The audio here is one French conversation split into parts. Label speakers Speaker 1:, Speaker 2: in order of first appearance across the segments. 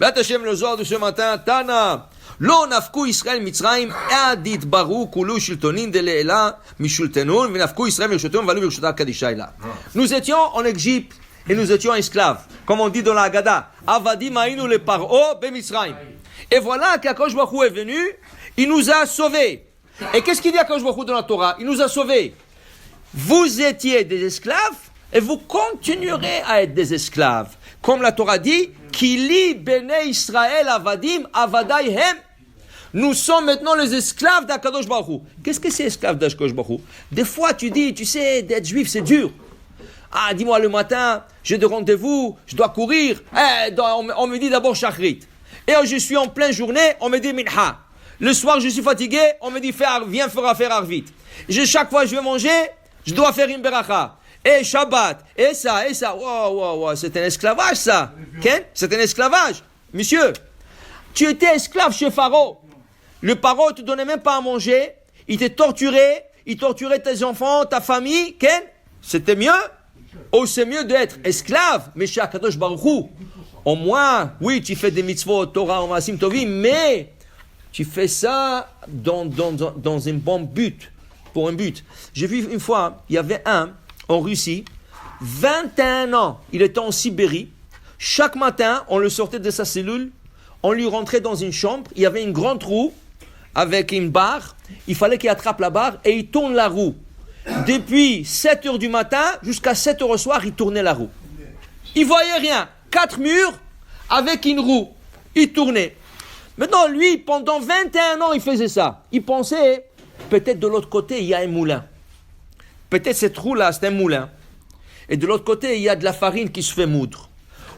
Speaker 1: B'at Hashem, le Zohar de ce matin, Tana. לא נפקו ישראל מצרים עד יתברו כולו שלטונין דלעילה משולטנון ונפקו ישראל מרשותיהם ועלו ברשותה קדישה אלה. Nous étions en Égypte et nous étions esclaves. Comme on dit dans la Haggadah, Avadim היינו לפרעה במצרים. Et voilà qu'Akadosh Baruch Hu est venu, il nous a sauvés. Et qu'est-ce qu'il dit Akadosh Baruch Hu dans la Torah? Il nous a sauvés. Vous étiez des esclaves et vous continuerez à être des esclaves. Comme la Torah dit, Kili bene Israël avadim avadai hem. Nous sommes maintenant les esclaves d'Akadosh Baruch Hu. Qu'est-ce que c'est esclave d'Akadosh Baruch Hu? Des fois tu dis, tu sais, d'être juif c'est dur. Ah, dis-moi le matin, j'ai des rendez-vous, je dois courir. On me dit d'abord shachrit. Et je suis en pleine journée, on me dit minha. Le soir je suis fatigué, on me dit viens faire arvit. Chaque fois je vais manger, je dois faire une beracha. Et Shabbat, et ça. Wow, c'est un esclavage ça. Okay? C'est un esclavage. Monsieur, tu étais esclave chez Pharaon. Le Pharaon ne te donnait même pas à manger. Il t'a torturé. Il torturait tes enfants, ta famille. Ken, c'était mieux. Oh, c'est mieux d'être esclave. Mais chez Akadosh Baruch Hu, au moins, oui, tu fais des mitzvot, Torah, Maasim Tovim, mais tu fais ça dans un bon but. Pour un but. J'ai vu une fois, il y avait un en Russie, 21 ans, il était en Sibérie. Chaque matin, on le sortait de sa cellule, on lui rentrait dans une chambre, il y avait une grande roue avec une barre, il fallait qu'il attrape la barre et il tourne la roue. Depuis 7h du matin jusqu'à 7h au soir, il tournait la roue. Il voyait rien. 4 murs avec une roue. Il tournait. Maintenant, lui, pendant 21 ans, il faisait ça. Il pensait, peut-être de l'autre côté, il y a un moulin. Peut-être cette roue-là, c'est un moulin. Et de l'autre côté, il y a de la farine qui se fait moudre.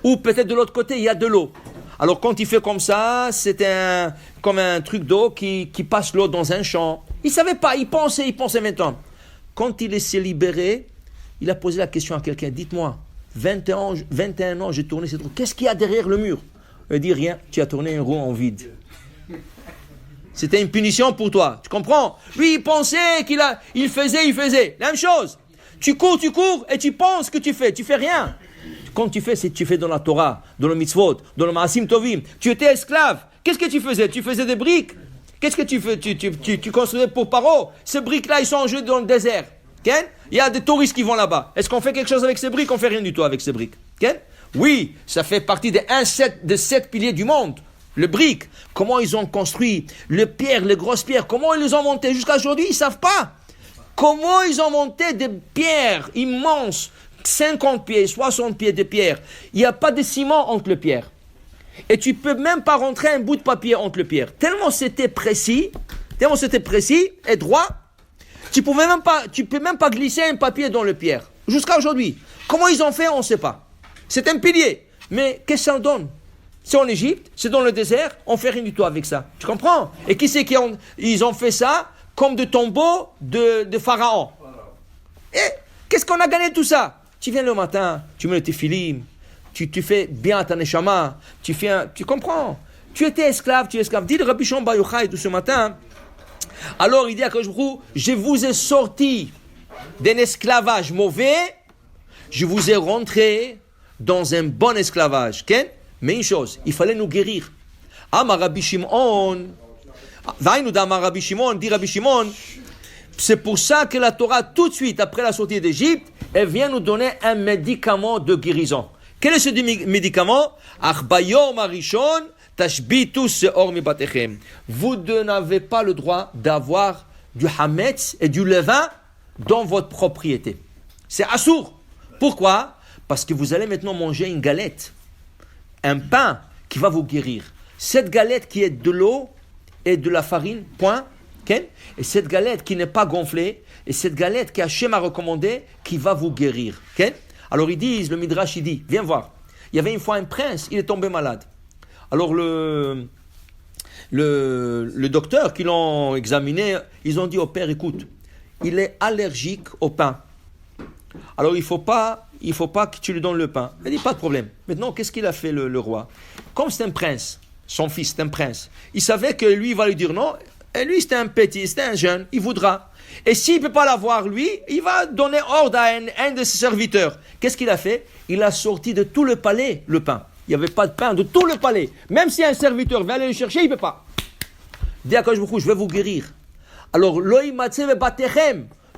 Speaker 1: Ou peut-être de l'autre côté, il y a de l'eau. Alors quand il fait comme ça, c'est comme un truc d'eau qui passe l'eau dans un champ. Il ne savait pas, il pensait maintenant. Quand il s'est libéré, il a posé la question à quelqu'un. Dites-moi, 21 ans, j'ai tourné cette roue. Qu'est-ce qu'il y a derrière le mur? Il dit rien, tu as tourné une roue en vide. C'était une punition pour toi, tu comprends? Lui, il pensait il faisait. La même chose. Tu cours et tu penses que tu fais rien. Quand tu fais, c'est tu fais dans la Torah, dans le mitzvot, dans le Maasim Tovim. Tu étais esclave. Qu'est-ce que tu faisais? Tu faisais des briques. Qu'est-ce que tu fais? Tu construisais pour Paro. Ces briques-là, ils sont en jeu dans le désert. Okay? Il y a des touristes qui vont là-bas. Est-ce qu'on fait quelque chose avec ces briques? On fait rien du tout avec ces briques. Okay? Oui, ça fait partie des 7 piliers du monde. Le brique. Comment ils ont construit les pierres, les grosses pierres. Comment ils les ont montées jusqu'à aujourd'hui? Ils ne savent pas. Comment ils ont monté des pierres immenses. 50 pieds, 60 pieds de pierre. Il n'y a pas de ciment entre les pierres. Et tu ne peux même pas rentrer un bout de papier entre les pierres. Tellement c'était précis et droit, tu ne peux même pas glisser un papier dans le pierre. Jusqu'à aujourd'hui. Comment ils ont fait, on ne sait pas. C'est un pilier. Mais qu'est-ce que ça donne? C'est en Égypte, c'est dans le désert, on ne fait rien du tout avec ça. Tu comprends? Et qui c'est ils ont fait ça comme de tombeaux de Pharaon. Et qu'est-ce qu'on a gagné de tout ça? Tu viens le matin, tu mets le tefilin, tu fais bien ta neshama, tu comprends. Tu étais esclave. Dis le Rabbi Shimon Bar Yochai de ce matin. Alors il dit à Akadosh Baruch Hu, je vous ai sorti d'un esclavage mauvais, je vous ai rentré dans un bon esclavage. Okay? Mais une chose, il fallait nous guérir. Amar Rabbi Shimon, dit Rabbi Shimon, c'est pour ça que la Torah, tout de suite après la sortie d'Égypte, elle vient nous donner un médicament de guérison. Quel est ce médicament? Vous n'avez pas le droit d'avoir du hametz et du levain dans votre propriété. C'est assour. Pourquoi? Parce que vous allez maintenant manger une galette, un pain qui va vous guérir. Cette galette qui est de l'eau et de la farine, point. Okay? Et cette galette qui n'est pas gonflée, et cette galette qu'Hachem a recommandée, qui va vous guérir. Okay? Alors ils disent, le Midrash il dit, viens voir. Il y avait une fois un prince, il est tombé malade. Alors le docteur qui l'ont examiné, ils ont dit au père, écoute, il est allergique au pain. Alors il faut pas que tu lui donnes le pain. Il dit, pas de problème. Maintenant, qu'est-ce qu'il a fait le roi? Comme c'est un prince, son fils c'est un prince, il savait que lui il va lui dire non. Et lui, c'était un petit, c'était un jeune, il voudra. Et s'il ne peut pas l'avoir, lui, il va donner ordre à un de ses serviteurs. Qu'est-ce qu'il a fait? Il a sorti de tout le palais le pain. Il n'y avait pas de pain de tout le palais. Même si un serviteur veut aller le chercher, il ne peut pas. Dis à Kadosh Baruch Hu, je vais vous guérir. Alors,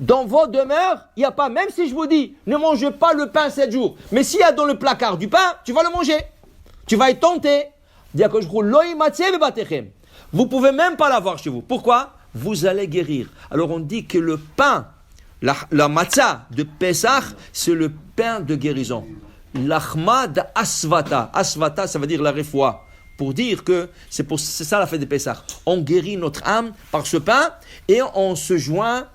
Speaker 1: dans vos demeures, il n'y a pas, même si je vous dis, ne mangez pas le pain 7 jours. Mais s'il y a dans le placard du pain, tu vas le manger. Tu vas être tenté. Dis à Kadosh Baruch Hu, vous ne pouvez même pas l'avoir chez vous. Pourquoi? Vous allez guérir. Alors, on dit que le pain, la matzah de Pesach, c'est le pain de guérison. L'achma d'asvata. Asvata, ça veut dire la refoua. Pour dire que c'est ça la fête de Pesach. On guérit notre âme par ce pain et on se joint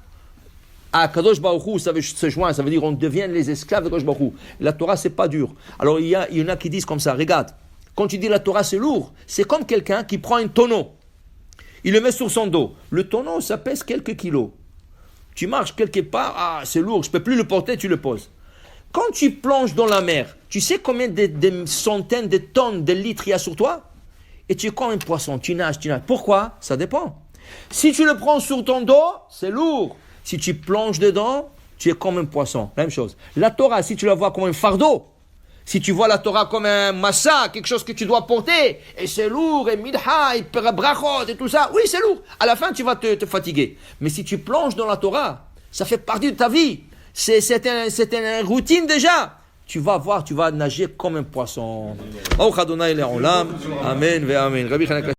Speaker 1: à Kadosh Baruch Hu. Ça veut dire on devient les esclaves de Kadosh Baruch Hu. La Torah, c'est pas dur. Alors il y en a qui disent comme ça, regarde, quand tu dis la Torah, c'est lourd. C'est comme quelqu'un qui prend un tonneau. Il le met sur son dos. Le tonneau, ça pèse quelques kilos. Tu marches quelque part, c'est lourd, je ne peux plus le porter, tu le poses. Quand tu plonges dans la mer, tu sais combien de centaines de tonnes de litres il y a sur toi? Et tu es comme un poisson, tu nages. Pourquoi? Ça dépend. Si tu le prends sur ton dos, c'est lourd. Si tu plonges dedans, tu es comme un poisson. Même chose. La Torah, si tu la vois comme un fardeau, si tu vois la Torah comme un massa, quelque chose que tu dois porter, et c'est lourd, et midha, et brachot, et tout ça, oui, c'est lourd. À la fin, tu vas te fatiguer. Mais si tu plonges dans la Torah, ça fait partie de ta vie. C'est une routine déjà. Tu vas voir, tu vas nager comme un poisson. Amen ve amen.